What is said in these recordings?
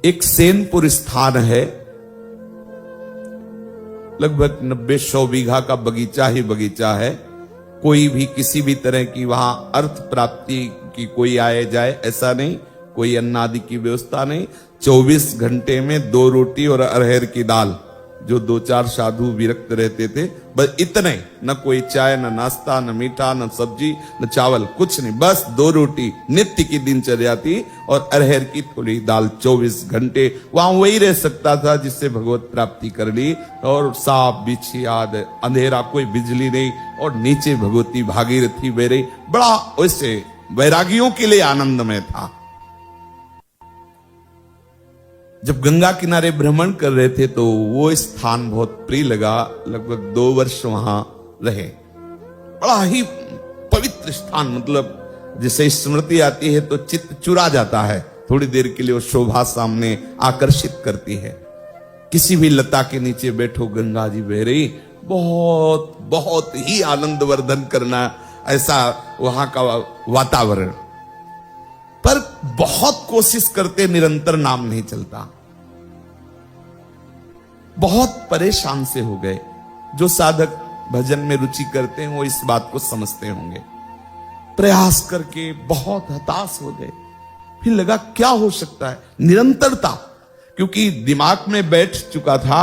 एक सेनपुर स्थान है, लगभग 90-100 बीघा का बगीचा ही बगीचा है। कोई भी किसी भी तरह की वहां अर्थ प्राप्ति की कोई आए जाए ऐसा नहीं, कोई अन्न आदि की व्यवस्था नहीं। 24 घंटे में 2 रोटी और अरहर की दाल, जो 2-4 साधु विरक्त रहते थे, बस इतने, न कोई चाय, न नाश्ता, न मीठा, न सब्जी, न चावल, कुछ नहीं, बस 2 रोटी नित्य की दिनचर्या थी और अरहर की थोड़ी दाल। 24 घंटे वहां वही रह सकता था जिससे भगवत प्राप्ति कर ली। और सांप बिच्छी आदि, अंधेरा, कोई बिजली नहीं, और नीचे भगवती भागीरथी बह रही। बड़ा वैसे वैरागियों के लिए आनंदमय था। जब गंगा किनारे भ्रमण कर रहे थे तो वो स्थान बहुत प्रिय लगा। लगभग 2 वर्ष वहां रहे। बड़ा ही पवित्र स्थान, मतलब जैसे स्मृति आती है तो चित्त चुरा जाता है। थोड़ी देर के लिए वो शोभा सामने आकर्षित करती है। किसी भी लता के नीचे बैठो, गंगा जी बह रही, बहुत बहुत ही आनंद वर्धन करना, ऐसा वहां का वातावरण। पर बहुत कोशिश करते, निरंतर नाम नहीं चलता। बहुत परेशान से हो गए। जो साधक भजन में रुचि करते हैं वो इस बात को समझते होंगे। प्रयास करके बहुत हताश हो गए। फिर लगा क्या हो सकता है, निरंतरता, क्योंकि दिमाग में बैठ चुका था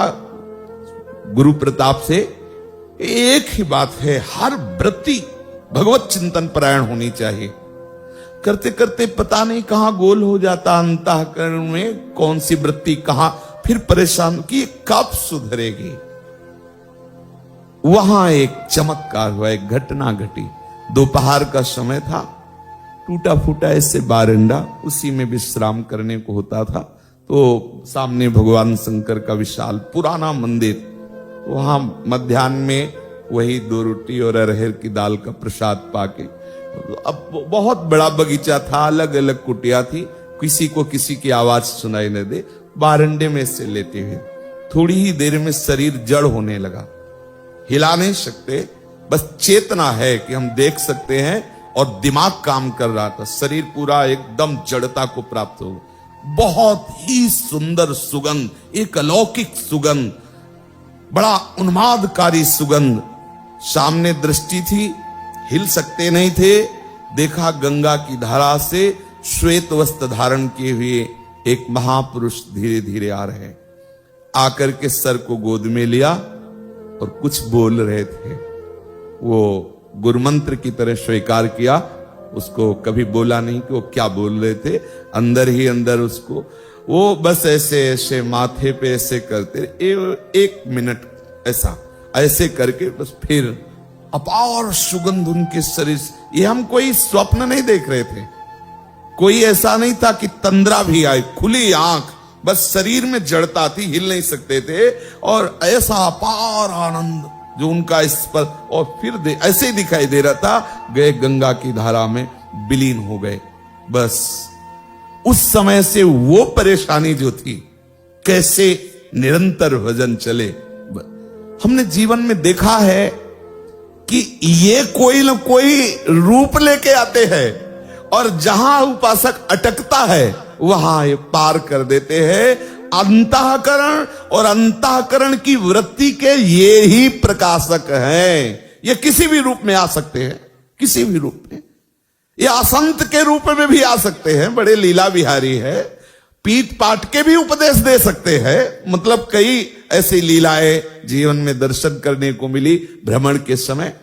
गुरु प्रताप से एक ही बात है, हर वृत्ति भगवत चिंतन परायण होनी चाहिए। करते करते पता नहीं कहां गोल हो जाता अंतःकरण में, कौन सी वृत्ति कहां, फिर परेशान कि कब सुधरेगी। वहां एक चमत्कार हुआ, एक घटना घटी। दोपहर का समय था, टूटा फूटा ऐसे बारंडा, उसी में विश्राम करने को होता था। तो सामने भगवान शंकर का विशाल पुराना मंदिर, वहां मध्याह्न में वही 2 रोटी और अरहर की दाल का प्रसाद पाके, अब बहुत बड़ा बगीचा था, अलग अलग कुटिया थी, किसी को किसी की आवाज सुनाई न दे। बारंडे में से लेते हुए थोड़ी ही देर में शरीर जड़ होने लगा। हिला नहीं सकते, बस चेतना है कि हम देख सकते हैं, और दिमाग काम कर रहा था। शरीर पूरा एकदम जड़ता को प्राप्त हो। बहुत ही सुंदर सुगंध, एक अलौकिक सुगंध, बड़ा उन्मादकारी सुगंध। सामने दृष्टि थी, हिल सकते नहीं थे। देखा गंगा की धारा से श्वेत वस्त्र धारण किए हुए एक महापुरुष धीरे धीरे आ रहे। आकर के सर को गोद में लिया और कुछ बोल रहे थे। वो गुरुमंत्र की तरह स्वीकार किया। उसको कभी बोला नहीं कि वो क्या बोल रहे थे, अंदर ही अंदर उसको वो बस ऐसे ऐसे माथे पे ऐसे करते, 1 मिनट ऐसा ऐसे करके बस फिर अपार सुगंध उनके शरीर से। ये हम कोई स्वप्न नहीं देख रहे थे, कोई ऐसा नहीं था कि तंद्रा भी आए, खुली आंख, बस शरीर में जड़ता थी, हिल नहीं सकते थे। और ऐसा अपार आनंद जो उनका इस पर, और फिर ऐसे ही दिखाई दे रहा था, गए गंगा की धारा में विलीन हो गए। बस उस समय से वो परेशानी जो थी, कैसे निरंतर भजन चले। हमने जीवन में देखा है कि ये कोई न कोई रूप लेके आते हैं, और जहां उपासक अटकता है वहां ये पार कर देते हैं। अंतःकरण और अंतःकरण की वृत्ति के ये ही प्रकाशक हैं। ये किसी भी रूप में आ सकते हैं, किसी भी रूप में। ये असंत के रूप में भी आ सकते हैं, बड़े लीला विहारी है, पीट पाट के भी उपदेश दे सकते हैं। मतलब कई ऐसी लीलाएं जीवन में दर्शन करने को मिली भ्रमण के समय।